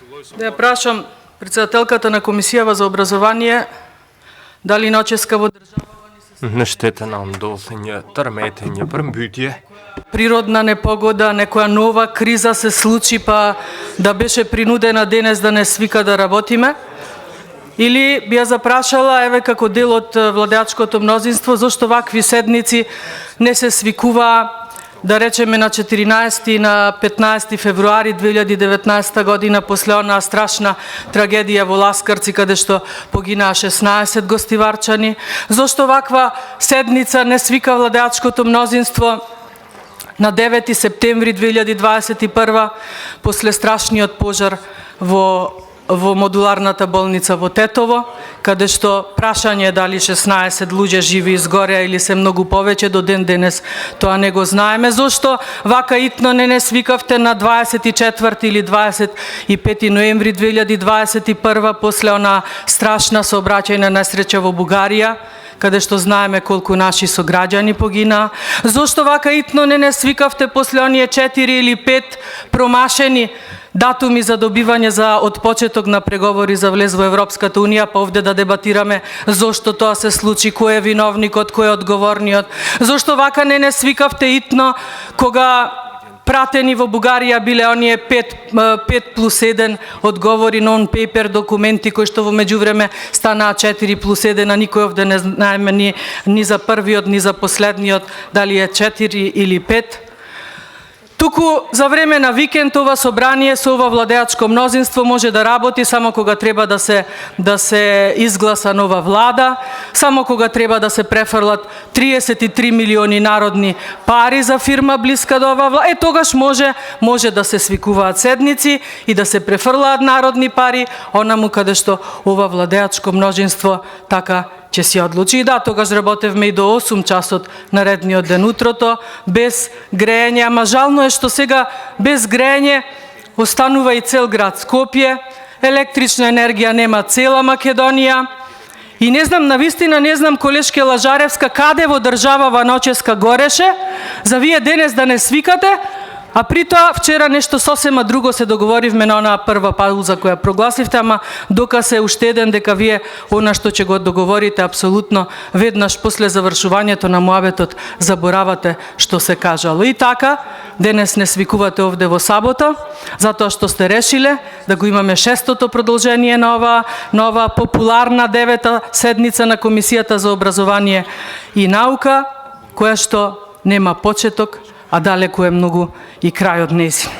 Да ја прашам председателката на Комисијава за образование дали ноческа во државава не штете нам долсење, трметење, брмбутје. Природна непогода, некоја нова криза се случи, па да беше принудена денес да не свика да работиме? Или би ја запрашала, еве како дел од владеачкото мнозинство, зошто вакви седници не се свикуваа, да речеме на 14 и на 15 февруари 2019 година, после онаа страшна трагедија во Ласкарци, каде што погинаа 16 гостиварчани? Зошто ваква седница не свика владеачкото мнозинство на 9 септември 2021 после страшниот пожар во модуларната болница во Тетово, каде што прашање дали 16 луѓе живи изгореа или се многу повеќе, до ден денес тоа не го знаеме. Зошто вака итно не свикавте на 24 или 25 ноември 2021 после она страшна сообраќајна несреќа во Бугарија, каде што знаеме колку наши сограѓани погинаа? Зошто вака итно не свикавте после оние 4 или 5 промашени датуми за добивање за отпочеток на преговори за влез во Европската Унија, па овде да дебатираме зошто тоа се случи, кој е виновникот, кој е одговорниот? Зошто вака не свикавте итно кога пратени во Бугарија биле оние 5+1 одговори, non-paper документи, кои што во меѓувреме станаа 4+1, а никој овде не знаеме ни за првиот, ни за последниот, дали е 4 или 5. Туку за време на викенд ова собрание со ова владеачко мнозинство може да работи само кога треба да се изгласа нова влада, само кога треба да се префрлат 33 милиони народни пари за фирма блиска до ова влада. Тогаш може да се свикуваат седници и да се префрлаат народни пари онаму каде што ова владеачко мнозинство така ќе си одлучи. И да, тогаш работевме и до 8 часот наредниот ден утрото, без грејење, ама жално е што сега без грејење останува и цел град Скопје, електрична енергија нема цела Македонија. И не знам, навистина не знам, колешке Лажаревска, каде во државава ноческа гореше, за вие денес да не свикате, а при тоа вчера нешто сосема друго се договоривме на онаа прва пауза која прогласивте, ама дока се уштеден дека вие она што ќе го договорите апсолутно веднаш после завршувањето на муабетот заборавате што се кажало. И така, денес не свикувате овде во сабота, затоа што сте решиле да го имаме 6-тото продолжение на ова популарна 9-та седница на Комисијата за образование и наука, која што нема почеток, а далеку е многу и крајот нејзин.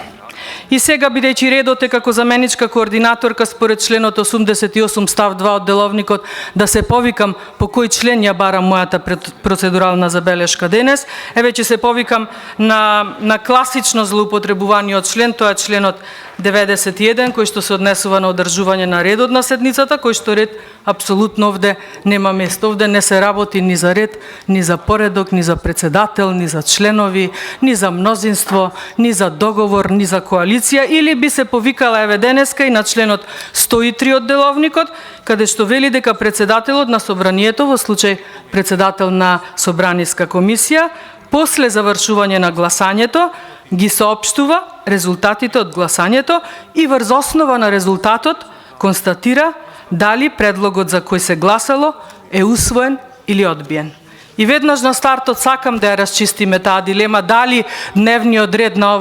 И сега, бидејќи редот е како заменичка координаторка според членот 88 став 2 од деловникот да се повикам по кој член ја барам мојата процедурална забелешка денес, еве ќе се повикам на класично злоупотребуваниот член, тоа е членот 91, кој што се однесува на одржување на редот на седницата, кој што ред апсолутно овде нема место. Овде не се работи ни за ред, ни за поредок, ни за председател, ни за членови, ни за мнозинство, ни за договор, ни за коалиција, или би се повикала еве денеска и на членот 103 од деловникот, каде што вели дека председателот на собранието, во случај председател на собраниска комисија, после завршување на гласањето, ги соопштува резултатите од гласањето и врз основа на резултатот констатира дали предлогот за кој се гласало е усвоен или одбиен. И веднаш на стартот сакам да ја расчистиме таа дилема, дали дневниот ред на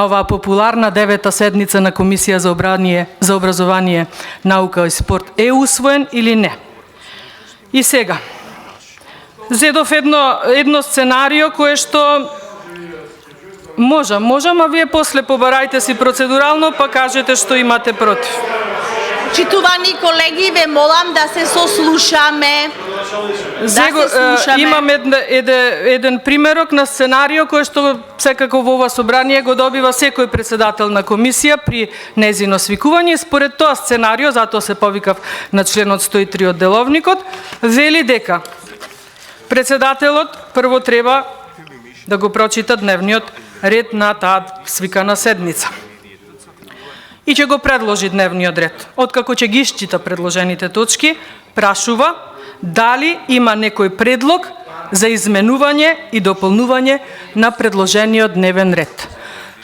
оваа популарна 9-та седница на Комисија за образование, наука и спорт е усвоен или не. И сега, зедов едно сценарио кое што можам, а вие после побарајте си процедурално, па кажете што имате против. Почитувани колеги, ве молам да се сослушаме. Имам еден примерок на сценарио кој што секако во ова собрание го добива секој председател на комисија при незино свикување. Според тоа сценарио, затоа се повикав на членот 103 од деловникот, вели дека председателот прво треба да го прочита дневниот ред на таа свикана седница. И ќе го предложи дневниот ред. Откако ќе ги исчита предложените точки, прашува дали има некој предлог за изменување и дополнување на предложениот дневен ред.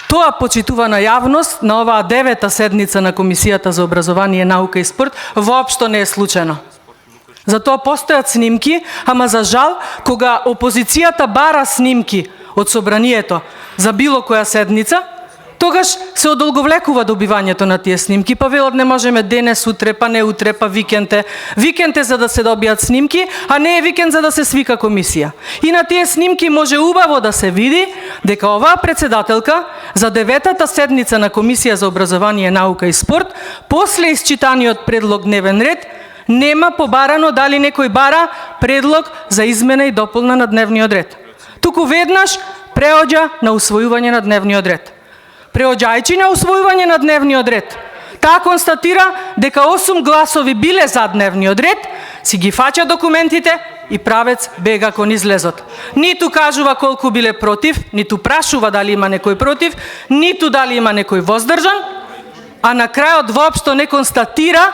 Тоа почитувана јавност на оваа 9-та седница на Комисијата за образование, наука и спорт воопшто не е случајно. Затоа постојат снимки, ама за жал, кога опозицијата бара снимки од собранието за било која седница, тогаш се одолговлекува добивањето на тие снимки, па велат не можеме денес, утре, па не утре, па викенд е. Викенд е за да се добијат снимки, а не е викенд за да се свика комисија. И на тие снимки може убаво да се види дека оваа председателка за 9-та седница на Комисија за образование, наука и спорт, после исчитаниот предлог дневен ред, нема побарано дали некој бара предлог за измена и дополна на дневниот ред. Туку веднаш преоѓа на усвојување на дневниот ред. Преоѓајќи на усвојување на дневниот ред, таа констатира дека 8 гласови биле за дневниот ред, си ги фаќа документите и правец бега кон излезот. Ниту кажува колку биле против, ниту прашува дали има некој против, ниту дали има некој воздржан, а на крајот воопшто не констатира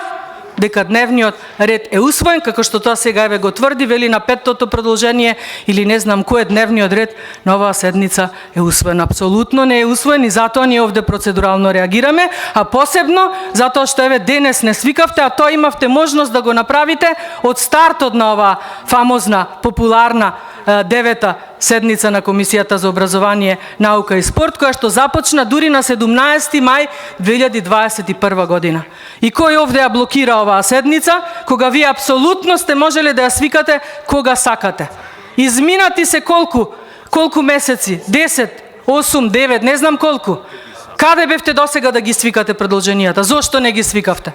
дека дневниот ред е усвоен, како што тоа сега еве го тврди, вели на 5-тото продолжение или не знам кој е дневниот ред на оваа седница е усвоен. Апсолутно не е усвоен и затоа ние овде процедурално реагираме, а посебно затоа што еве денес не свикавте, а тоа имавте можност да го направите од стартот на оваа фамозна, популарна 9-та седница на Комисијата за образование, наука и спорт, која што започна дури на 17 мај 2021 година. И кој овде ја блокира оваа седница, кога вие апсолутно сте можеле да ја свикате кога сакате. Изминати се колку месеци, 10, 8, 9, не знам колку. Каде бевте досега да ги свикате продолженијата? Зошто не ги свикавте?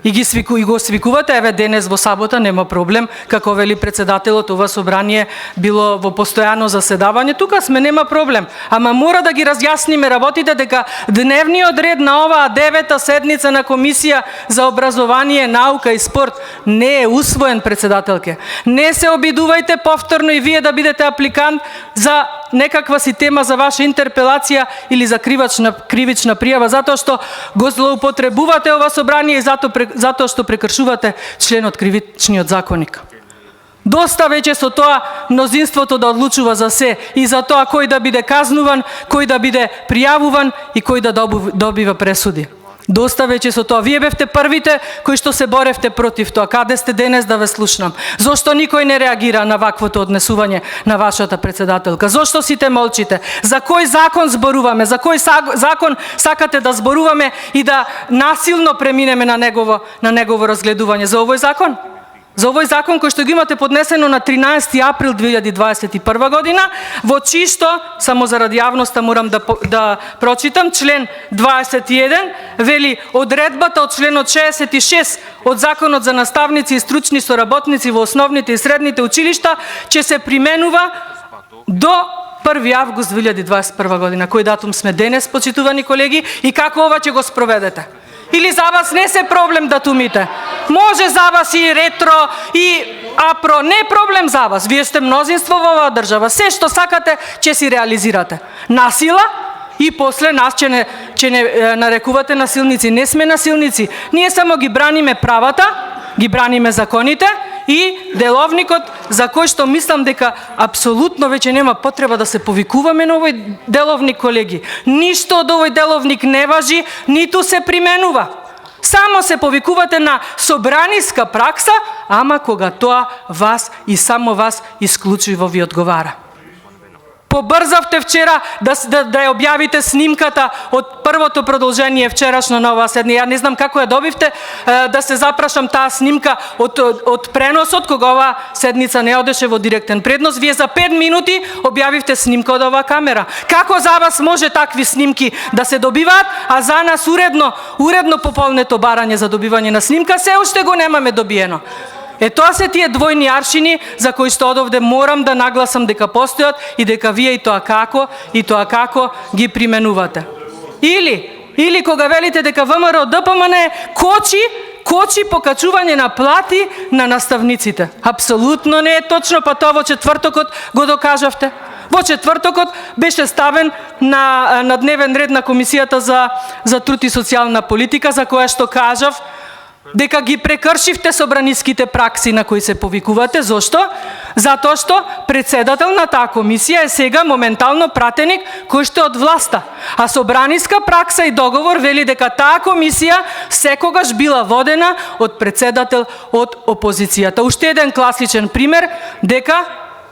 И го свикувате, еве денес во сабота, нема проблем, како вели председателот, ова собрание било во постојано заседавање, тука сме, нема проблем. Ама мора да ги разјасниме работите дека дневниот ред на оваа 9-та седница на Комисија за образование, наука и спорт не е усвоен, председателке. Не се обидувајте повторно и вие да бидете апликант за некаква си тема за ваша интерпелација или за кривична пријава, затоа што го злоупотребувате ова собрание и затоа што прекршувате членот кривичниот законник. Доста веќе со тоа мнозинството да одлучува за се и за тоа кој да биде казнуван, кој да биде пријавуван и кој да добива пресуди. Доста веќе со тоа. Вие бевте првите кои што се боревте против тоа. Каде сте денес да ве слушнам? Зошто никој не реагира на ваквото однесување на вашата председателка? Зошто сите молчите? За кој закон зборуваме? За кој закон сакате да зборуваме и да насилно преминеме на негово разгледување? За овој закон? За овој закон кој што го имате поднесено на 13 април 2021 година, во чисто, само заради јавноста морам да прочитам, член 21, вели одредбата од членот 66 од Законот за наставници и стручни соработници во основните и средните училишта ќе се применува до 1 август 2021 година. Кој датум сме денес, почитувани колеги, и како ова ќе го спроведете? Или за вас не се проблем датумите? Може за вас и ретро, и апро, не е проблем за вас. Вие сте мнозинство во оваа држава. Се што сакате, ќе си реализирате. Насила и после нас ќе не нарекувате насилници. Не сме насилници. Ние само ги браниме правата, ги браниме законите и деловникот за кој што мислам дека апсолутно веќе нема потреба да се повикуваме на овој деловник, колеги. Ништо од овој деловник не важи, ниту се применува. Само се повикувате на собраниска пракса, ама кога тоа вас и само вас исклучиво ви одговара. Побрзавте вчера да ја објавите снимката од првото продолжение вчерашно на оваа седница. Ја не знам како ја добивте, да се запрашам таа снимка од преносот, кога оваа седница не одеше во директен преднос. Вие за 5 минути објавивте снимка од оваа камера. Како за вас може такви снимки да се добиваат, а за нас уредно пополнето барање за добивање на снимка се уште го немаме добиено? Тоа се тие двојни аршини за кои што одовде морам да нагласам дека постојат и дека вие и тоа како ги применувате. Или кога велите дека ВМРО ДПМН кочи покачување на плати на наставниците. Апсолутно не е точно, па тоа во четвртокот го докажавте. Во четвртокот беше ставен на дневен ред на Комисијата за труд и социјална политика, за која што кажав дека ги прекршивте собраниските пракси на кои се повикувате. Зошто? Затоа што председател на таа комисија е сега моментално пратеник кој што е од власта. А собраниска пракса и договор вели дека таа комисија секогаш била водена од председател од опозицијата. Уште еден класичен пример дека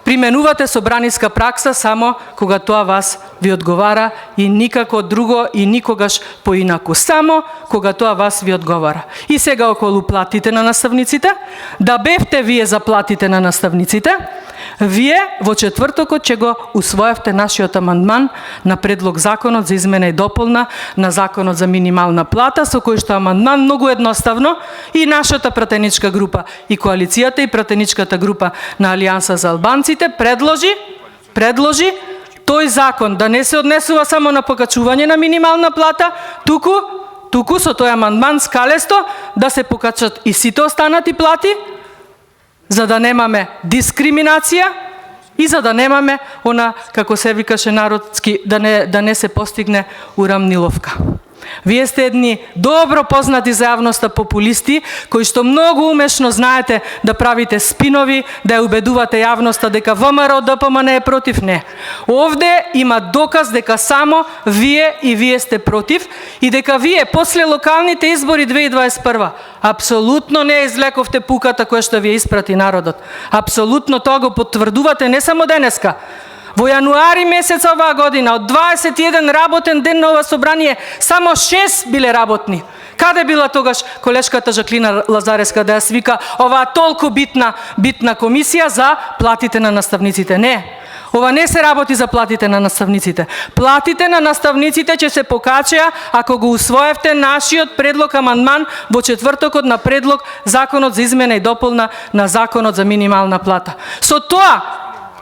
применувате собраниска пракса само кога тоа вас ви одговара и никако друго и никогаш поинаку. Само кога тоа вас ви одговара. И сега околу платите на наставниците, да бевте вие за платите на наставниците, вие во четвртокот ќе го усвоевте нашиот амандман на предлог законот за измена и дополна на законот за минимална плата, со кој што амандман многу едноставно и нашата пратеничка група и коалицијата и пратеничката група на Алијанса за албанците предложи тој закон да не се однесува само на покачување на минимална плата, туку со тој амандман скалесто да се покачат и сите останати плати, за да немаме дискриминација и за да немаме она, како се викаше народски, да не се постигне урамниловка. Вие сте едни добро познати за јавноста популисти, кои што многу умешно знаете да правите спинови, да ја убедувате јавноста дека ВМРО ДПМН е против. Не. Овде има доказ дека само вие сте против и дека вие после локалните избори 2021 апсолутно не извлековте пуката која што ви ја испрати народот. Апсолутно тоа го потврдувате не само денеска. Во јануари месец оваа година, од 21 работен ден на ова собрание, само 6 биле работни. Каде била тогаш колешката Жаклина Лазареска да ја свика оваа толку битна комисија за платите на наставниците? Не. Ова не се работи за платите на наставниците. Платите на наставниците ќе се покачеа ако го усвоевте нашиот предлог амандман во четвртокот на предлог законот за измена и дополна на законот за минимална плата. Со тоа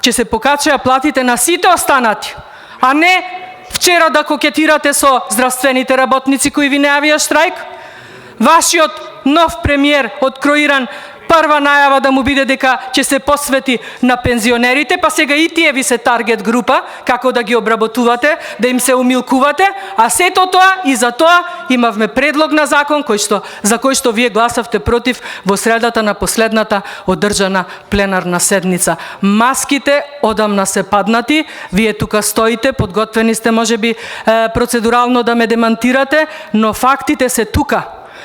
ќе се покачеа платите на сите останати, а не вчера да кокетирате со здравствените работници кои ви најавија штрајк. Вашиот нов премиер откроиран прва најава да му биде дека ќе се посвети на пензионерите, па сега и тие ви се таргет група, како да ги обработувате, да им се умилкувате, а сето тоа и за тоа имавме предлог на закон за кој што вие гласавте против во средата на последната одржана пленарна седница. Маските одамна се паднати, вие тука стоите, подготвени сте можеби процедурално да ме демантирате, но фактите се тука.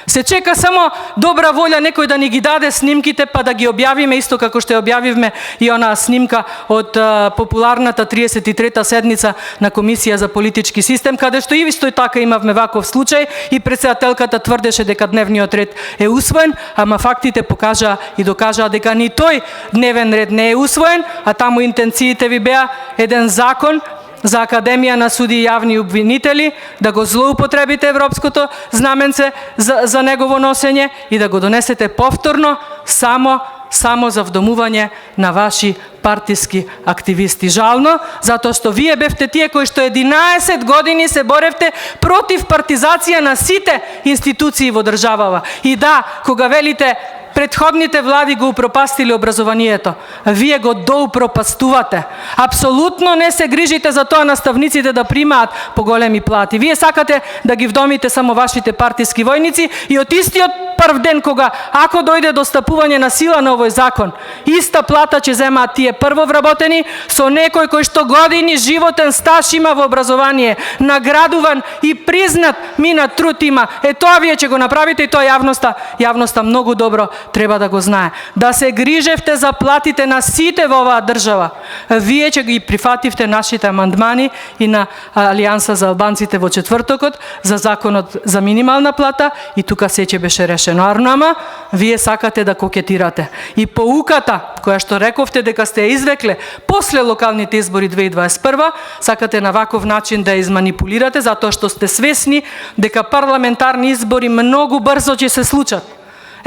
Се чека само добра волја некој да ни ги даде снимките па да ги објавиме, исто како што ја објавивме и онаа снимка од популарната 33-та седница на Комисија за политички систем, каде што и исто така имавме ваков случај и председателката тврдеше дека дневниот ред е усвоен, ама фактите покажаа и докажаа дека ни тој дневен ред не е усвоен, а таму интенциите ви беа еден закон за Академија на суди и јавни обвинители, да го злоупотребите европското знаменце за негово носење и да го донесете повторно само за вдомување на ваши партиски активисти. Жално, затоа што вие бевте тие кои што 11 години се боревте против партизација на сите институции во државава. И да, кога велите предходните влади го упропастили образованието, вие го доупропастувате. Апсолутно не се грижите за тоа наставниците да примаат поголеми плати. Вие сакате да ги вдомите само вашите партиски војници и од истиот прв ден кога, ако дојде до стапување на сила на овој закон, иста плата ќе земаат тие прво вработени со некој кој што години животен стаж има во образование, наградуван и признат минат труд има. Тоа вие ќе го направите и тоа јавноста многу добро треба да го знае. Да се грижевте за платите на сите во оваа држава. Вие ќе ги прифативте нашите амандмани и на Алијанса за албанците во четвртокот за законот за минимална плата и тука се ќе беше решено. Арнама, вие сакате да кокетирате. И поуката која што рековте дека сте ја извекле после локалните избори 2021, сакате на ваков начин да ја изманипулирате затоа што сте свесни дека парламентарни избори многу брзо ќе се случат.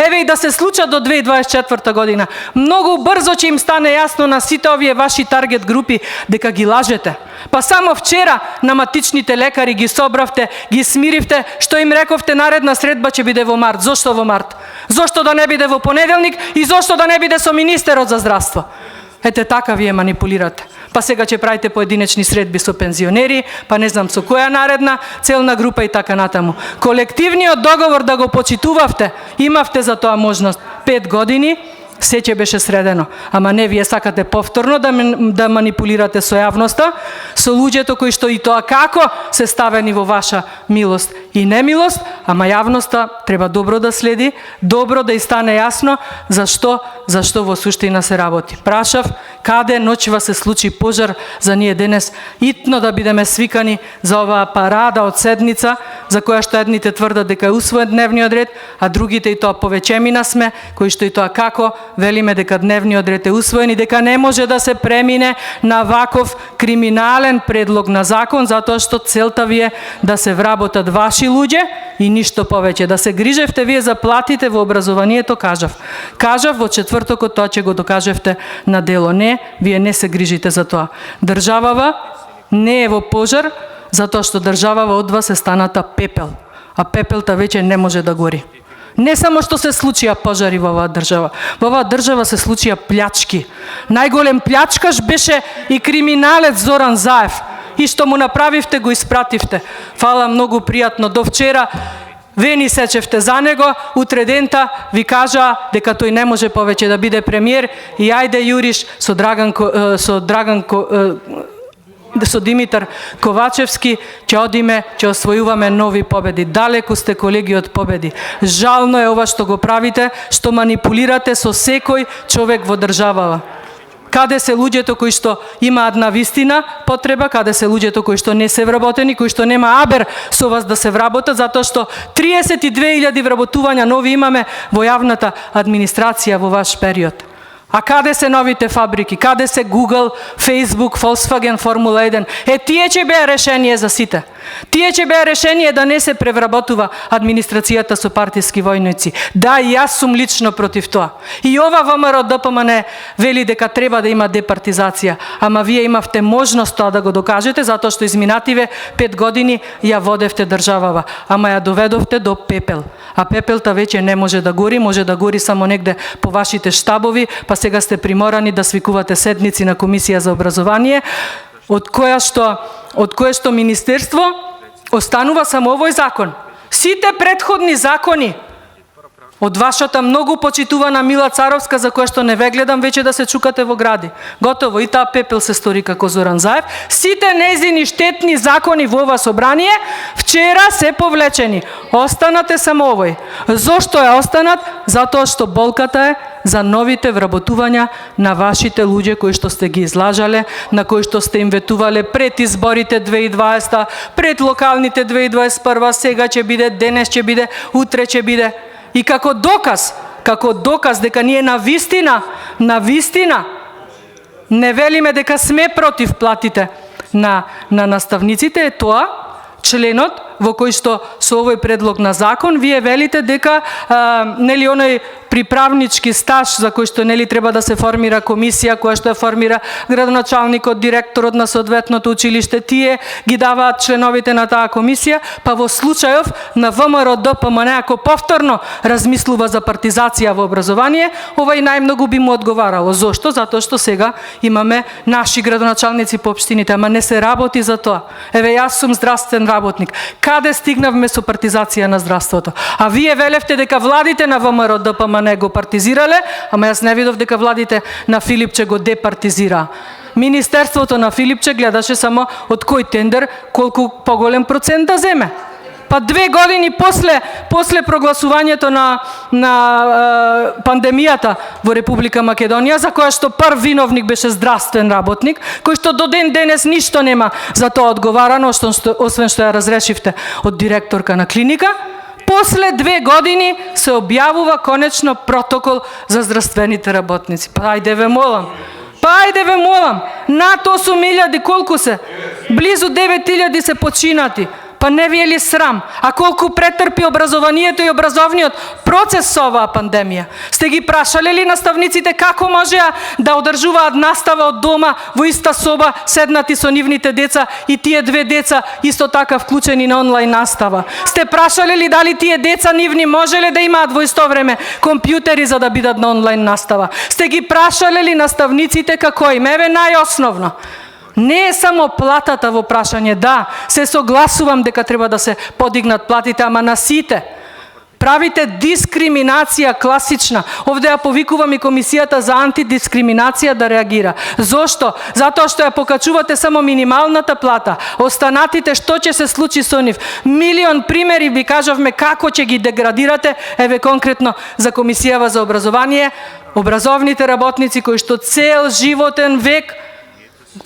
Еве и да се случат до 2024 година. Многу брзо ќе им стане јасно на сите овие ваши таргет групи дека ги лажете. Па само вчера на матичните лекари ги собравте, ги смиривте, што им рековте наредна средба ќе биде во март. Зошто во март? Зошто да не биде во понеделник и зошто да не биде со министерот за здравство? Ете така вие манипулирате. Па сега ќе правите поединечни средби со пензионери, па не знам со која наредна целна група и така натаму. Колективниот договор да го почитувавте, имавте за тоа можност 5 години се ќе беше средено. Ама не, вие сакате повторно да манипулирате со јавноста, со луѓето кои што и тоа како се ставени во ваша милост и немилост, ама јавноста треба добро да следи, добро да и стане јасно зашто во суштина се работи. Прашав каде ноќва се случи пожар за ние денес итно да бидеме свикани за оваа парада од седница за која што едните тврдат дека е усвоен дневниот ред, а другите и тоа повеќемина сме, кои што и тоа како велиме дека дневниот ред е усвоен и дека не може да се премине на ваков криминален предлог на закон, затоа што целта ви е да се вработат ваши луѓе и ништо повеќе. Да се грижевте вие за платите во образованието, кажав. Кажав во четвртокот, тоа ќе го докажевте на дело. Не, вие не се грижите за тоа. Државава не е во пожар, затоа што државава од вас е станата пепел. А пепелта веќе не може да гори. Не само што се случија пожари во оваа држава. Во оваа држава се случија плячки. Најголем плячкаш беше и криминалец Зоран Заев. И што му направивте, го испративте. Фала, многу пријатно. До вчера ве ни сечевте за него, утре дента ви кажа дека тој не може повеќе да биде премиер и ајде јуриш со Димитар Ковачевски, ќе одиме, ќе освојуваме нови победи. Далеку сте, колеги, од победи. Жално е ова што го правите, што манипулирате со секој човек во државава. Каде се луѓето кои што имаат на вистина потреба, каде се луѓето кои што не се вработени, кои што нема абер со вас да се вработат, затоа што 32.000 вработувања нови имаме во јавната администрација во ваш период. А каде се новите фабрики? Каде се Google, Facebook, Volkswagen, Формула 1? Тие ќе беа решение за сите. Тие ќе беа решение да не се превработува администрацијата со партиски војници. Да, и јас сум лично против тоа. И ова ВМРО ДПМН вели дека треба да има департизација. Ама вие имавте можност тоа да го докажете, затоа што изминативе 5 години ја водевте државава. Ама ја доведовте до пепел. А пепелта веќе не може да гори, може да гори само негде по вашите штабови, па сега сте приморани да свикувате седници на Комисија за образование, од кое што министерство останува само овој закон. Сите претходни закони од вашата многу почитувана Мила Царовска, за која што не ве гледам веќе да се чукате во гради. Готово, и таа пепел се стори како Зоран Заев. Сите нејзини штетни закони во ова собрание вчера се повлечени. Останате само овој. Зошто е останат? Затоа што болката е за новите вработувања на вашите луѓе кои што сте ги излажале, на кои што сте им ветувале пред изборите 2020, пред локалните 2021, сега ќе биде, денес ќе биде, утре ќе биде. И како доказ дека ние на вистина не велиме дека сме против платите на наставниците, е тоа членот во кој што со овој предлог на закон вие велите дека нели оној приправнички стаж за кој што нели треба да се формира комисија која што ја формира градоначалникот, директорот на соодветното училиште, тие ги даваат членовите на таа комисија, па во случајов на ВМРО ДПМН ако повторно размислува за партизација во образование, ова и најмногу би му одговарало. Зошто? Затоа што сега имаме наши градоначалници по општините, ама не се работи за тоа. Еве јас сум здравствен работник. Каде стигнавме со партизација на здравството? А вие велевте дека владите на ВМРО ДПМН не го партизирале, ама јас не видов дека владите на Филипче го департизира. Министерството на Филипче гледаше само од кој тендер колку поголем процент да земе. Па 2 години после прогласувањето на пандемијата во Република Македонија, за која што прв виновник беше здравствен работник, кој што до ден денес ништо нема за тоа одговарано, освен што ја разрешивте од директорка на клиника, после 2 години се објавува конечно протокол за здравствените работници. Па ајде ве молам. Над 8.000 колку се? Близу 9.000 се починати. Па не ви е ли срам? А колку претрпи образованието и образовниот процес со оваа пандемија? Сте ги прашале ли наставниците како можеа да одржуваат настава од дома во иста соба, седнати со нивните деца и тие 2 деца исто така вклучени на онлайн настава? Сте прашале ли дали тие деца нивни можеле да имаат во исто време компјутери за да бидат на онлайн настава? Сте ги прашале ли наставниците како им? Еве најосновно. Не е само платата во прашање, да, се согласувам дека треба да се подигнат платите, ама на сите. Правите дискриминација класична. Овде ја повикувам и Комисијата за антидискриминација да реагира. Зошто? Затоа што ја покачувате само минималната плата. Останатите што ќе се случи со нив? Милион примери ви кажавме како ќе ги деградирате, еве конкретно за Комисија за образование, образовните работници кои што цел животен век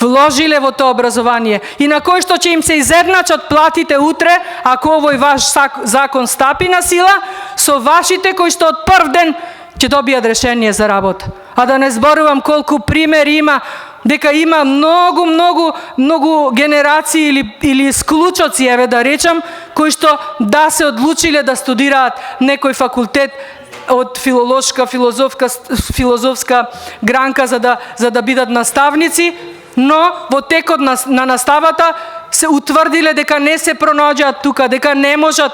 вложиле во тоа образование и на кој што ќе им се изедначат платите утре, ако овој ваш закон стапи на сила, со вашите кои што од прв ден ќе добијат решение за работа. А да не зборувам колку примери има, дека има многу генерации или склучоци, еве да речам, кои што да се одлучиле да студираат некој факултет од филозофска гранка за да бидат наставници, но во текот на наставата се утврдиле дека не се пронаоѓаат тука, дека не можат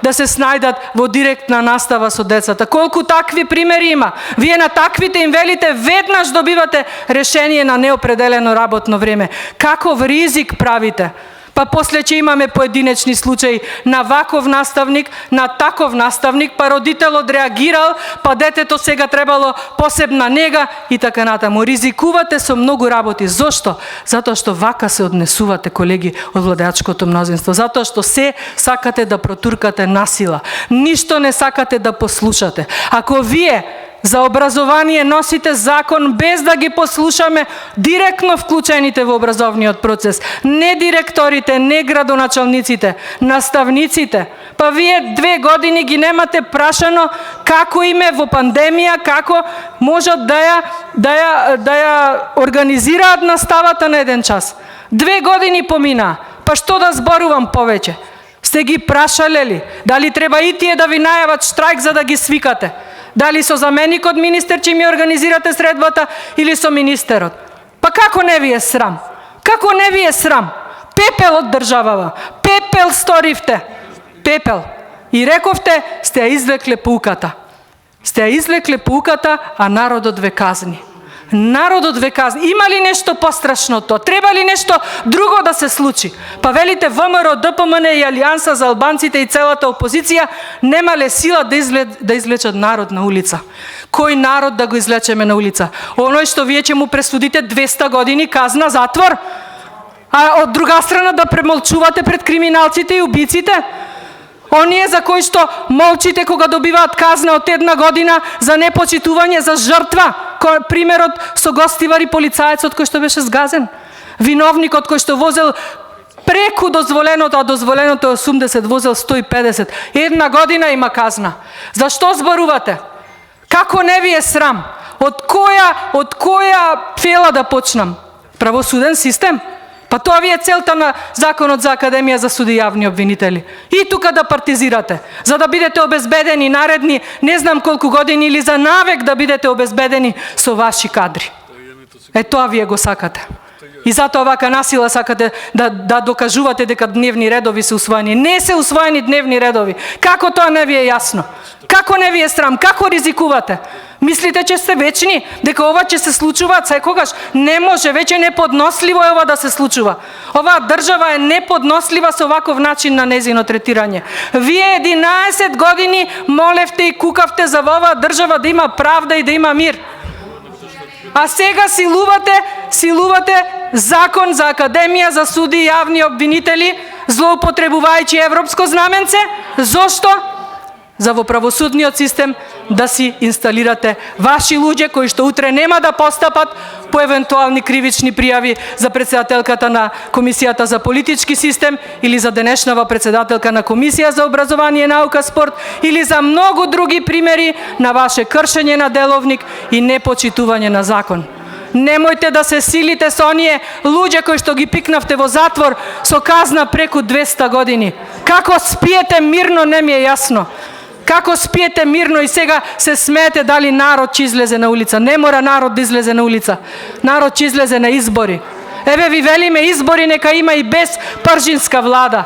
да се снајдат во директна настава со децата. Колку такви примери има? Вие на таквите им велите веднаш добивате решение на неопределено работно време. Каков ризик правите? Па после ќе имаме поединечни случаи на ваков наставник, на таков наставник, па родител одреагирал, па детето сега требало посебна нега и така натаму. Ризикувате со многу работи. Зошто? Затоа што вака се однесувате, колеги, од владеачкото мнозинство. Затоа што се сакате да протуркате насила. Ништо не сакате да послушате. Ако вие за образование носите закон без да ги послушаме директно вклучените во образовниот процес. Не директорите, не градоначалниците, наставниците. Па вие 2 години ги немате прашано како име во пандемија, како можат да ја организираат наставата на 1 час. 2 години помина. Па што да зборувам повеќе? Сте ги прашале ли? Дали треба и тие да ви најават штрајк за да ги свикате? Дали со заменикот министер ќе ми организирате средбата или со министерот? Па како не ви е срам? Како не ви е срам? Пепел од државава. Пепел сторивте. Пепел. И рековте, сте ја извлекле пауката. Сте ја извлекле пауката, а народот ве казни. Народот ве казни. Има ли нешто пострашно тоа? Треба ли нешто друго да се случи? Па велите ВМРО, ДПМН и Алијанса за албанците и целата опозиција немале сила да излечат народ на улица. Кој народ да го излечеме на улица? Оној што вие ќе му пресудите 200 години казна затвор? А од друга страна да премолчувате пред криминалците и убиците? Оние за кои што молчите кога добиваат казна од 1 година за непочитување, за жртва. Примерот со Гостивар и полицаецот кој што беше сгазен. Виновникот кој што возел преку дозволеното, а дозволеното е 80, возел 150. 1 година има казна. Зашто зборувате? Како не ви е срам? Од која фела да почнам? Правосуден систем? Па тоа ви е целта на Законот за Академија за суди и јавни обвинители. И тука да партизирате, за да бидете обезбедени наредни не знам колку години или за навек да бидете обезбедени со ваши кадри. Тоа вие го сакате. И затоа вака насила сакате да докажувате дека дневни редови се усвоени. Не се усвоени дневни редови. Како тоа не ви е јасно? Како не ви е срам? Како ризикувате? Мислите че сте вечни? Дека ова ќе се случува секогаш? Не може, веќе неподносливо е ова да се случува. Оваа држава е неподнослива со ваков начин на незино третирање. Вие 11 години молевте и кукавте за оваа држава да има правда и да има мир. А сега силувате Закон за Академија за суди и јавни обвинители, злоупотребувајќи европско знаменце. Зошто? За во правосудниот систем да си инсталирате ваши луѓе кои што утре нема да постапат по евентуални кривични пријави за председателката на Комисијата за политички систем или за денешнава председателка на Комисија за образование, наука, спорт или за многу други примери на ваше кршење на деловник и непочитување на закон. Немојте да се силите со оние луѓе кои што ги пикнавте во затвор со казна преку 200 години. Како спиете мирно не ми е јасно. Како спиете мирно и сега се смеете дали народ ќе излезе на улица. Не мора народ да излезе на улица. Народ ќе излезе на избори. Еве ви велиме избори нека има и без пржинска влада.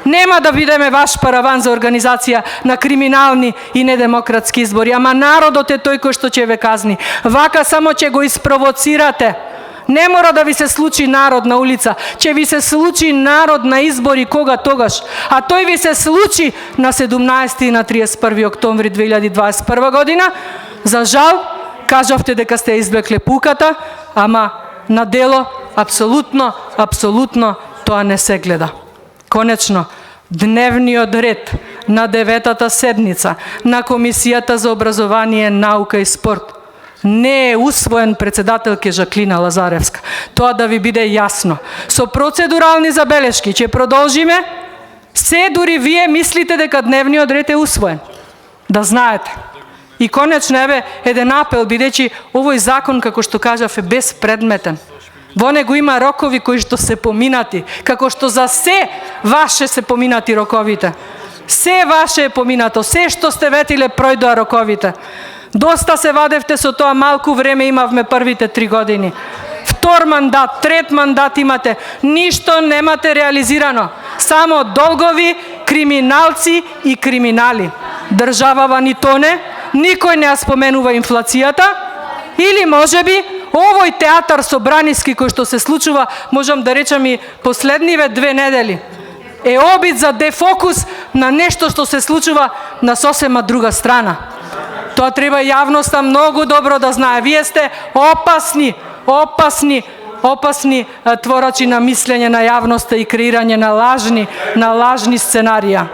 Нема да бидеме ваш параван за организација на криминални и недемократски избори, ама народот е тој кој што ќе ве казни. Вака само ќе го испровоцирате. Не мора да ви се случи народ на улица, ќе ви се случи народ на избори кога тогаш, а тој ви се случи на 17 и на 31 октомври 2021 година. За жал, кажавте дека сте извлекле пуката, ама на дело апсолутно тоа не се гледа. Конечно, дневниот ред на 9-та седница на Комисијата за образование, наука и спорт не е усвоен, председателке Жаклина Лазаревска. Тоа да ви биде јасно. Со процедурални забелешки ќе продолжиме, се дури вие мислите дека дневниот ред е усвоен. Да знаете. И конечно, еве, еден апел, бидејќи овој закон, како што кажав, е безпредметен. Во него има рокови кои што се поминати, како што за се ваше се поминати роковите. Се ваше е поминато, се што сте ветиле пројдоа роковите. Доста се вадевте со тоа, малку време имавме првите 3 години. Втор мандат, трет мандат имате, ништо немате реализирано. Само долгови, криминалци и криминали. Државава ни тоне, никој не ја споменува инфлацијата, или можеби овој театар со Браниски кој што се случува, можам да речам и последниве 2 недели, е обид за дефокус на нешто што се случува на сосема друга страна. Тоа треба јавноста многу добро да знае. Вие сте опасни творачи на мислење на јавноста и креирање на лажни сценарија.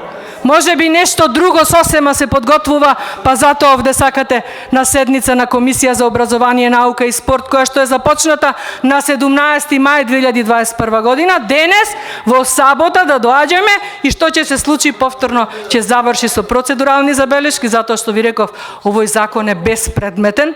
Може би нешто друго сосема се подготвува, па затоа овде сакате на седница на Комисија за образование, наука и спорт, која што е започната на 17 мај 2021 година, денес во сабота да доаѓаме и што ќе се случи повторно, ќе заврши со процедурални забелешки, затоа што ви реков, овој закон е безпредметен.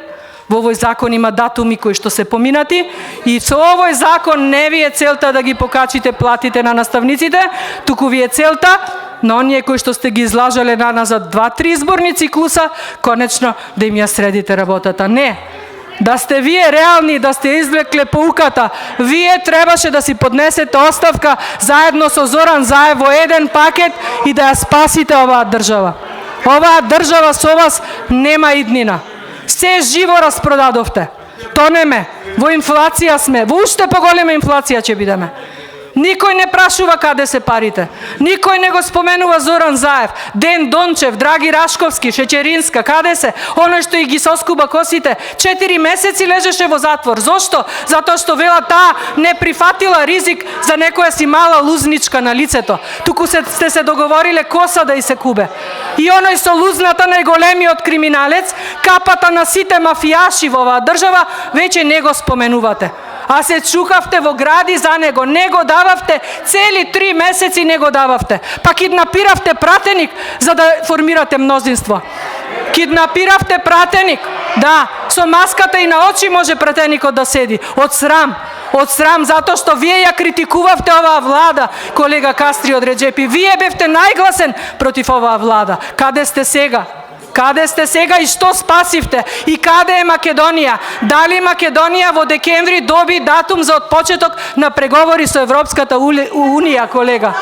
Во овој закон има датуми кои што се поминати и со овој закон не ви е целта да ги покачите платите на наставниците, туку ви е целта на оние кои што сте ги излажале на нас за 2-3 изборни циклуса, конечно да им ја средите работата. Не. Да сте вие реални, да сте извлекле поуката, вие требаше да си поднесете оставка заедно со Зоран Заев во еден пакет и да ја спасите оваа држава. Оваа држава со вас нема иднина. Се живо распродадовте. Тонеме, во инфлација сме, во уште поголема инфлација ќе бидеме. Никој не прашува каде се парите. Никој не го споменува Зоран Заев, Ден Дончев, Драги Рашковски, Шеќеринска, каде се? Оној што и ги соскуба косите, 4 месеци лежеше во затвор. Зошто? Затоа што вела таа не прифатила ризик за некоја си мала лузничка на лицето. Туку сте се договориле коса да и се кубе. И оној со лузната најголемиот криминалец, капата на сите мафијаши во оваа држава, веќе не го споменувате. А се чукавте во гради за него, не го дававте, цели 3 месеци не го дававте. Па киднапиравте пратеник за да формирате мнозинство. Киднапиравте пратеник, да, со маската и на очи може пратеникот да седи. Од срам, затоа што вие ја критикувавте оваа влада, колега Кастри од Реджепи. Вие бевте најгласен против оваа влада. Каде сте сега? Каде сте сега и што спасивте? И каде е Македонија? Дали Македонија во декември доби датум за отпочеток на преговори со Европската Унија, колега?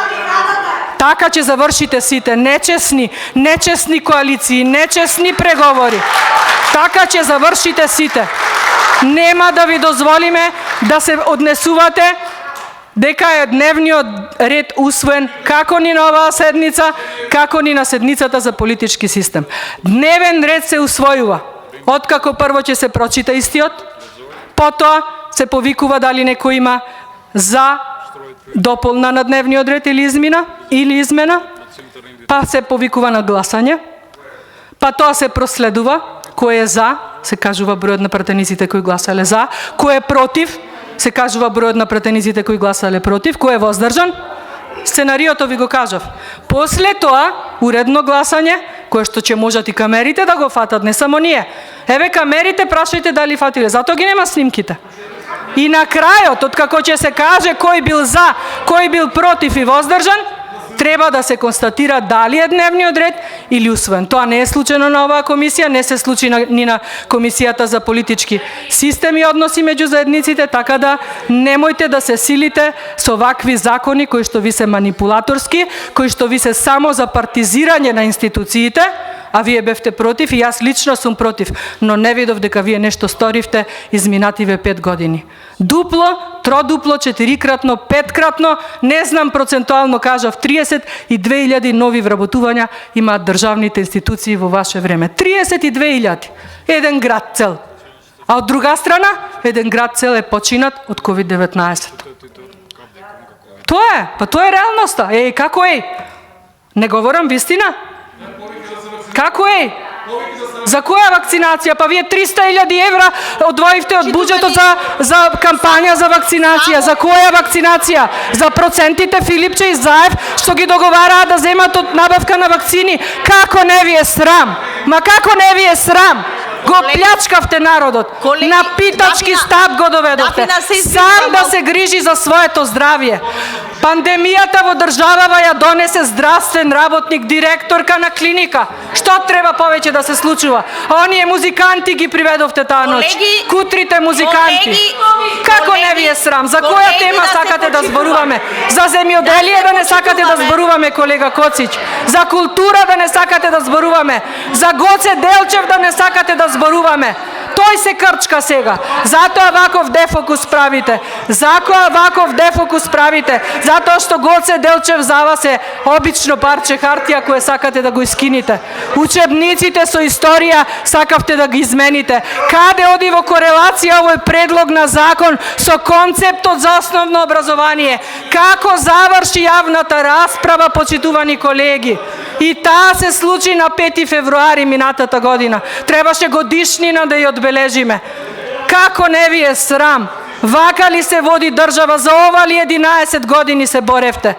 Така ќе завршите сите. Нечесни коалиции, нечесни преговори. Така ќе завршите сите. Нема да ви дозволиме да се однесувате дека е дневниот ред усвоен како ни на оваа седница, како ни на седницата за политички систем. Дневен ред се усвојува. Откако прво ќе се прочита истиот, потоа се повикува дали некој има за дополна на дневниот ред или измена, па се повикува на гласање, па тоа се проследува, кој е за, се кажува бројот на пратениците кои гласале за, кој е против, се кажува бројот на пратениците кои гласале против, кој е воздржан. Сценариото ви го кажав. После тоа, уредно гласање, кое што ќе можат и камерите да го фатат, не само ние. Еве камерите, прашајте дали фатиле, затоа ги нема снимките. И на крајот, откако ќе се каже кој бил за, кој бил против и воздржан, треба да се констатира дали е дневниот ред или усвоен. Тоа не е случајно на оваа комисија, не се случи ни на Комисијата за политички системи и односи меѓу заедниците, така да немојте да се силите со вакви закони кои што ви се манипулаторски, кои што ви се само за партизирање на институциите, а вие бевте против и јас лично сум против, но не видов дека вие нешто сторивте изминативе 5 години. Дупло, тродупло, 4-кратно, 5-кратно, не знам процентуално кажав, 32.000 нови вработувања имаат државните институции во ваше време. 32.000. Еден град цел. А од друга страна, еден град цел е починат од COVID-19. Тоа е реалноста. Како е? Не говорам вистина? Како е? За која вакцинација? Па вие 300.000 евра одвоивте од буџетот за кампања за вакцинација. За која вакцинација? За процентите Филипче и Заев што ги договараа да земат од набавка на вакцини. Како не ви е срам? Ма како не ви е срам? Го плячкавте народот. На питачки стап го доведовте. Сам да се грижи за своето здравје. Пандемијата во државава ја донесе здравствен работник, директорка на клиника. Што треба повеќе да се случува? А оние музиканти ги приведовте таа ноќ. Кутрите музиканти. Како не ви е срам? За која тема сакате да зборуваме? За земјоделие да не сакате да зборуваме, колега Коцич? За култура да не сакате да зборуваме? За Гоце Делчев да не сакате да зборуваме? Тој се крчка сега. Затоа ваков дефокус правите. Затоа што Гоце Делчев за вас е обично парче хартија кое сакате да го искините. Учебниците со историја сакавте да ги измените. Каде оди во корелација овој предлог на закон со концептот за основно образование? Како заврши јавната расправа, почитувани колеги? И таа се случи на 5 февруари минатата година. Требаше годишнина да ја одбележиме. Како не ви е срам? Вака ли се води држава? За ова ли 11 години се боревте?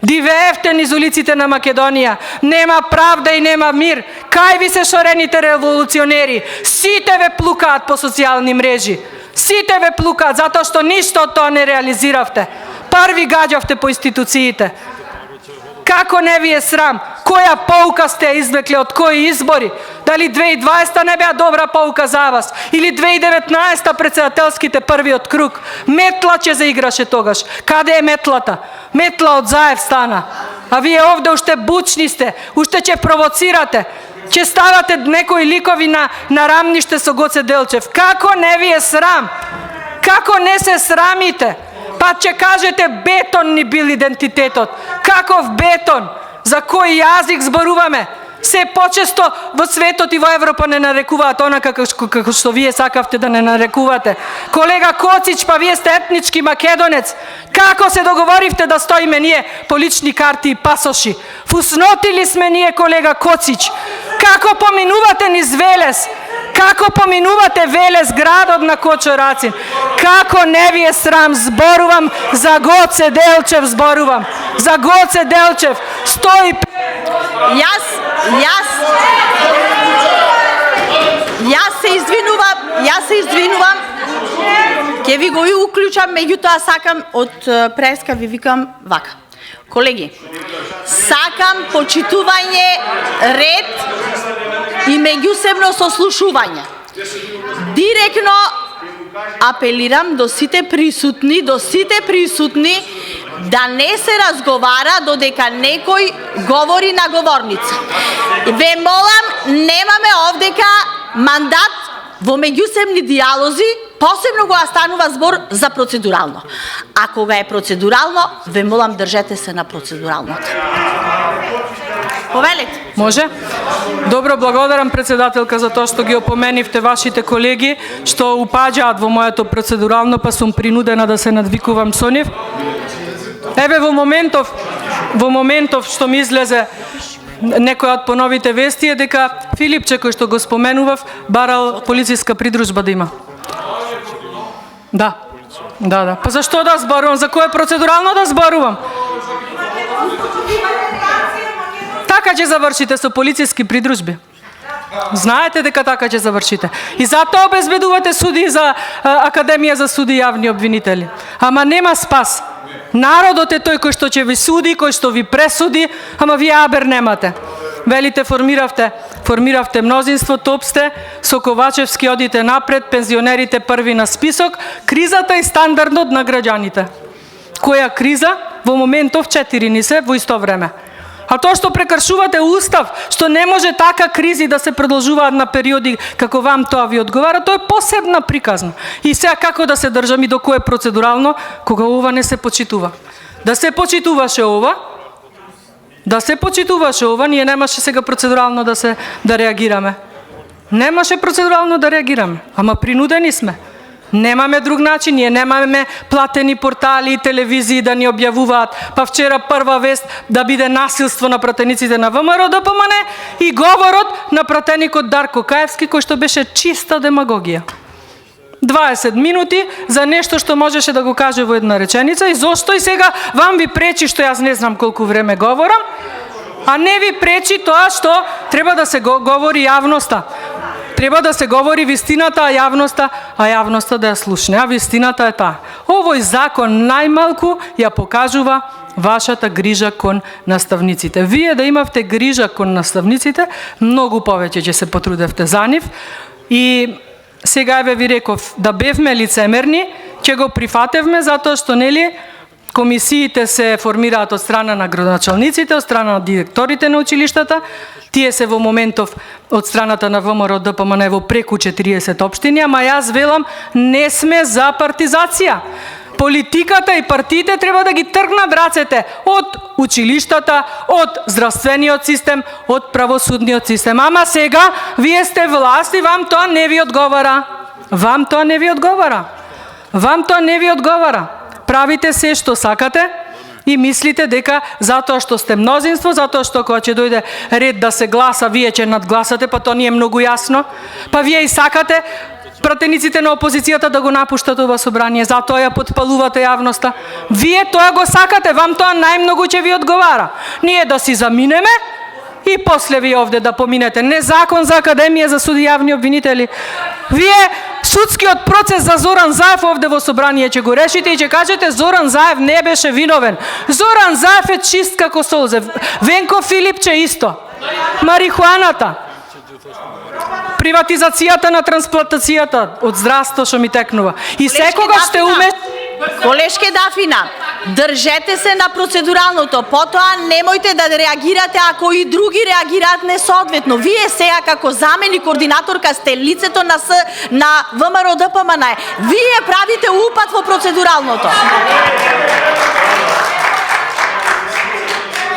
Дивеевте низ улиците на Македонија. Нема правда и нема мир. Кај ви се шорените револуционери? Сите ве плукаат по социјални мрежи. Сите ве плукаат затоа што ништо од тоа не реализиравте. Први гаѓавте по институциите. Како не ви е срам? Која поука сте извлекле од кои избори? Дали 2020 не беа добра поука за вас? Или 2019 председателските првиот круг? Метла ќе заиграше тогаш. Каде е метлата? Метла од Заев стана. А вие овде уште бучни сте, уште ќе провоцирате. Ќе ставате некои ликови на рамниште со Гоце Делчев. Како не ви е срам? Како не се срамите? Па ќе кажете бетон ни бил идентитетот. Каков бетон? За кој јазик зборуваме? Се почесто во светот и во Европа не нарекуваат онака како што вие сакавте да не нарекувате. Колега Коцич, па вие сте етнички македонец. Како се договоривте да стоиме ние по лични карти и пасоши? Фуснотили сме ние, колега Коцич. Како поминувате низ Велес? Како поминувате Велес, градот на Кочо Рацин? Како не ви е срам? Зборувам за Гоце Делчев, зборувам. За Гоце Делчев. Јас се извинувам. Ќе ви го уклучам, меѓутоа сакам од преска ви викам вака. Колеги, сакам почитување, ред и меѓусебно сослушување. Директно апелирам до сите присутни да не се разговара додека некој говори на говорница. Ве молам, немаме овдека мандат во меѓусебни диалози, посебно кога станува збор за процедурално. А кога е процедурално, ве молам, држете се на процедуралното. Повелете. Може? Добро, благодарам председателка за тоа што ги опоменивте вашите колеги што упаѓаат во моето процедурално, па сум принудена да се надвикувам со нив. Еве во моментов што ми излезе некој од поновите вести е дека Филипче, кој што го споменував, барал полициска придружба да има. Да. Па зашто да зборувам? За кој процедурално да зборувам? Така ќе завршите со полициски придружби. Знаете дека така ќе завршите. И затоа обезбедувате суди за Академија за суди и јавни обвинители. Ама нема спас. Народот е тој кој што ќе ви суди, кој што ви пресуди, ама вие абер немате. Велите формиравте мнозинство, топ сте, со Ковачевски одите напред, пензионерите први на список, кризата и стандардот на граѓаните. Која криза? Во моментов 4 ни се во исто време. А тоа што прекршувате устав, што не може така кризи да се продолжуваат на периоди како вам тоа ви одговара, тоа е посебна приказна. И сега како да се држам и до кое процедурално, кога ова не се почитува. Да се почитуваше ова, ние немаше сега процедурално да реагираме. Немаше процедурално да реагираме, ама принудени сме. Немаме друг начин, ние немаме платени портали и телевизии да ни објавуваат. Па вчера прва вест да биде насилство на пратениците на ВМРО ДПМН и говорот на пратеникот Дарко Каевски кој што беше чиста демагогија. 20 минути за нешто што можеше да го каже во една реченица и зошто и сега вам ви пречи што јас не знам колку време говорам, а не ви пречи тоа што треба да се говори јавноста. Треба да се говори вистината, а јавноста да ја слушне. А вистината е таа. Овој закон најмалку ја покажува вашата грижа кон наставниците. Вие да имавте грижа кон наставниците, многу повеќе ќе се потрудевте за нив. И сега еве ви реков, да бевме лицемерни, ќе го прифатевме затоа што нели комисиите се формираат од страна на градоначалниците, од страна на директорите на училиштата. Тие се во моментов од страната на ВМРО ДПМН во преку 40 општини, ама јас велам не сме за партизација. Политиката и партиите треба да ги тргнат рацете од училиштата, од здравствениот систем, од правосудниот систем. Ама сега вие сте власт и вам тоа не ви одговара. Правите се што сакате и мислите дека затоа што сте мнозинство, затоа што кога ќе дојде ред да се гласа, вие ќе надгласате, па тоа ни е многу јасно. Па вие и сакате пратениците на опозицијата да го напуштат ова собрание, затоа ја потпалувате јавноста. Вие тоа го сакате, вам тоа најмногу ќе ви одговара. Ние да си заминеме и после вие овде да поминете. Не закон за Академија за суди јавни обвинители. Вие судскиот процес за Зоран Заев овде во собрание ќе го решите и ќе кажете Зоран Заев не беше виновен. Зоран Заев е чист како солзе. Венко Филипче исто. Марихуаната. Приватизацијата на трансплантацијата од здравство што ми текнува. И секогаш ще Колешке Дафина, држете се на процедуралното, потоа немојте да реагирате ако и други реагираат несоодветно. Вие сега како замени координаторка сте лицето на ВМРО ДПМН. Вие правите упат во процедуралното.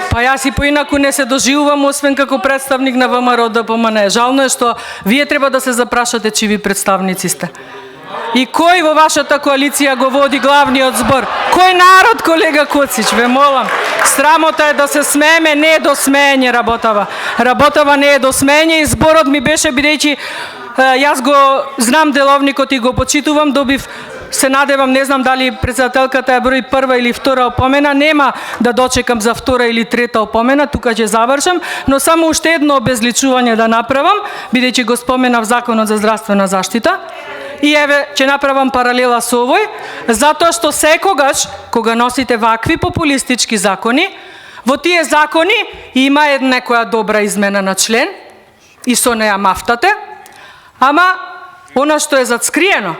Па јас и поинаку не се доживувам освен како представник на ВМРО ДПМН. Жално е што вие треба да се запрашате чиви представници сте. И кој во вашата коалиција го води главниот збор? Кој народ, колега Коцич, ве молам. Срамота е да се смееме, не е до смеење работава. Работава не е до смеење и зборот ми беше бидејќи јас го знам деловникот и го почитувам, добив се надевам, не знам дали председателката ја брои прва или втора опомена, нема да дочекам за втора или трета опомена, тука ќе завршам, но само уште едно обезличување да направам, бидејќи го споменав Законот за здравствена заштита. И еве, ќе направам паралела со овој, затоа што секогаш, кога носите вакви популистички закони, во тие закони има некоја добра измена на член и со неа мафтате, ама она што е зацкриено,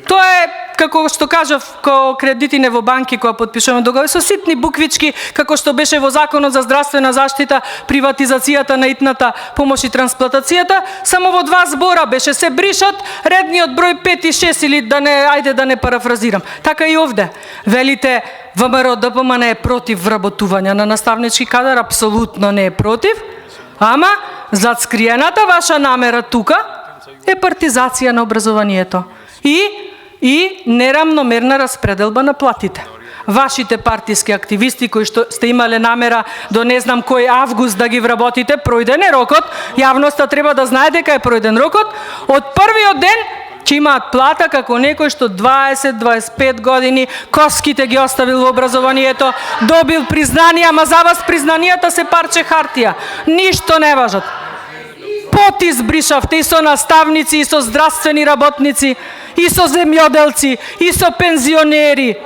тоа е, како што кажав, ко кредитине во банки која подпишуваме договори со ситни буквички, како што беше во Законот за здравствена заштита, приватизацијата на итната помош и трансплантацијата, само во 2 збора беше се бришат редниот број 5 и 6 или ајде да не парафразирам. Така и овде. Велите ВМРО ДПМН е против вработување на наставнички кадар, апсолутно не е против, ама зацкриената ваша намера тука е партизација на образованието. И нерамномерна распределба на платите. Вашите партиски активисти кои што сте имале намера до не знам кој август да ги вработите, пројден е рокот, јавноста треба да знае дека е пројден рокот, од првиот ден ќе имаат плата како некој што 20-25 години коските ги оставил во образованието, добил признание, ама за вас признанијата се парче хартија. Ништо не важат. Потизбришавте и со наставници, и со здравствени работници, и со земјоделци, и со пензионери.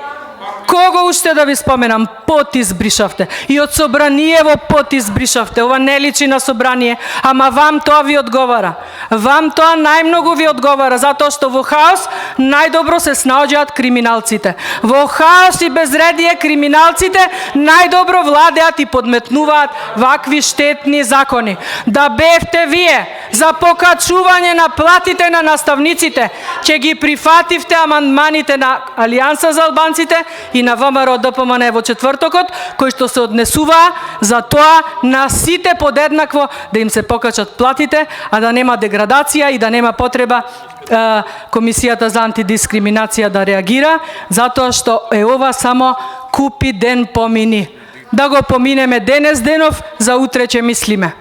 Кого уште да ви споменам? Пот избришавте. И од собраниево пот избришавте. Ова не личи на собрание, ама вам тоа ви одговара. Вам тоа најмногу ви одговара, затоа што во хаос најдобро се снаоѓаат криминалците. Во хаос и безредие криминалците најдобро владеат и подметнуваат вакви штетни закони. Да бевте вие за покачување на платите на наставниците, ќе ги прифативте амандманите на Алијанса за албанците и на ВМРО ДПМН во четвртокот, кои што се однесуваа за тоа на сите подеднакво да им се покачат платите, а да нема деградација и да нема потреба Комисијата за антидискриминација да реагира, затоа што е ова само купи ден помини. Да го поминеме денес денов, за утре ќе мислиме.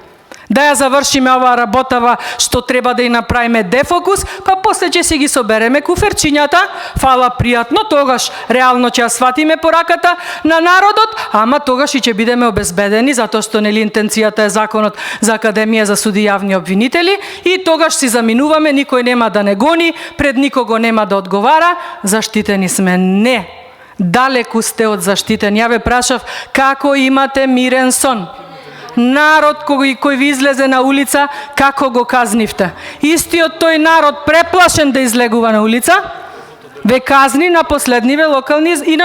Да ја завршиме оваа работава што треба да ја направиме дефокус, па после ќе си ги собереме куферчињата, фала пријатно, тогаш реално ќе ја сватиме пораката на народот, ама тогаш и ќе бидеме обезбедени, затоа што нели интенцијата е законот за Академија за суди и јавни обвинители, и тогаш си заминуваме, никој нема да не гони, пред никого нема да одговара, заштитени сме. Не, далеку сте од заштитен. Ја ве прашав како имате мирен сон. Народ кој ви излезе на улица, како го казнивте? Истиот тој народ преплашен да излегува на улица, ве казни на последниве локални, и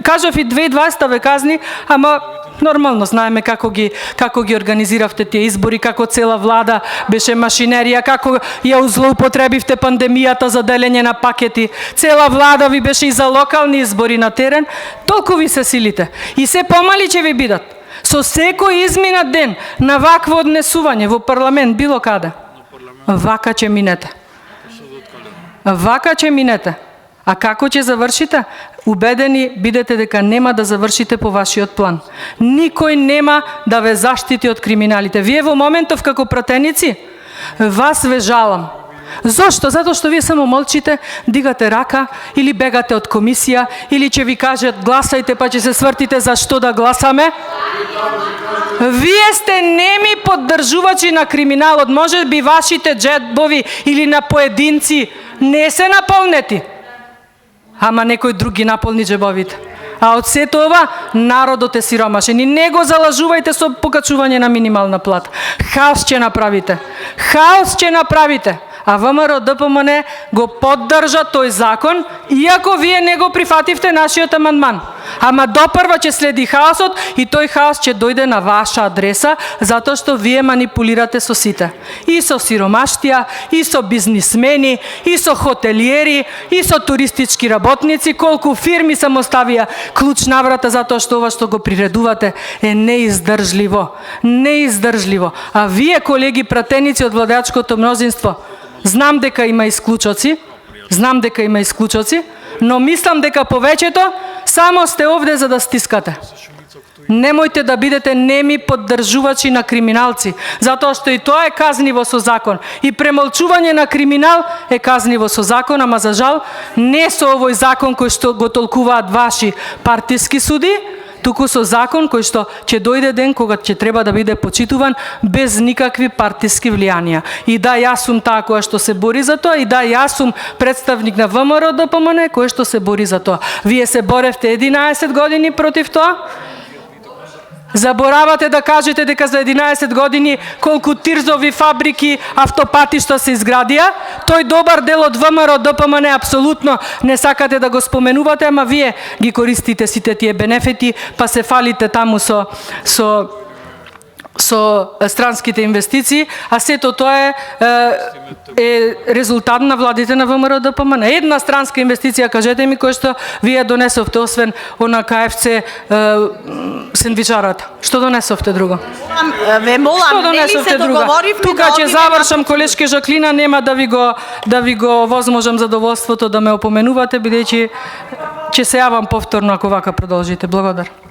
кажав и 2020 ве казни, ама нормално знаеме како ги организиравте тие избори, како цела влада беше машинерија, како ја злоупотребивте пандемијата за делење на пакети. Цела влада ви беше и за локални избори на терен, толку ви се силите. И се помали ќе ви бидат. Со секој изминат ден на вакво однесување во парламент, било каде, вака ќе минете. Вака ќе минете. А како ќе завршите? Убедени бидете дека нема да завршите по вашиот план. Никој нема да ве заштити од криминалите. Вие во моментов како пратеници, вас ве жалам. Зошто? Затоа што вие само молчите, дигате рака или бегате од комисија, или ќе ви кажат гласајте па ќе се свртите за што да гласаме. Вие сте неми поддржувачи на криминалот. Може би вашите джебови или на поединци не се наполнети, ама некој друг ги наполни джебовите. А од сето ова, народот е сиромашен. И не го залажувајте со покачување на минимална плата. Хаос ќе направите. Хаос ќе направите. А ВМРО ДПМН го поддржа тој закон, иако вие не го прифативте нашиот амандман. Ама допрва ќе следи хаосот и тој хаос ќе дојде на ваша адреса, затоа што вие манипулирате со сите. И со сиромаштија, и со бизнисмени, и со хотелиери, и со туристички работници. Колку фирми само ставија клуч на врата, затоа што ова што го приредувате е неиздржливо. Неиздржливо. А вие, колеги пратеници од владеачкото мнозинство, знам дека има исклучоци, но мислам дека повеќето само сте овде за да стискате. Немојте да бидете неми поддржувачи на криминалци, затоа што и тоа е казниво со закон. И премолчување на криминал е казниво со закон, ама за жал не со овој закон кој што го толкуваат ваши партиски суди, туку со закон кој што ќе дојде ден кога ќе треба да биде почитуван без никакви партиски влијанија. И да, јас сум таа која што се бори за тоа, и да, јас сум представник на ВМРО ДПМН кој што се бори за тоа. Вие се боревте 11 години против тоа? Заборавате да кажете дека за 11 години колку тирзови фабрики, автопатишта се изградија. Тој добар дел од ВМРО ДПМН апсолутно не сакате да го споменувате, ама вие ги користите сите тие бенефити, па се фалите таму со странските инвестиции, а сето тоа е резултат на владите на ВМРО ДПМН. Една странска инвестиција, кажете ми, кој што вие донесовте, освен она КФЦ сендвичарата. Што донесовте друго? Ве молам, нели се договоривме. Тука ќе завршам, колешке Жаклина, нема да ви го возможам задоволството да ме опоменувате, бидејќи ќе се јавам повторно ако вака продолжите. Благодарам.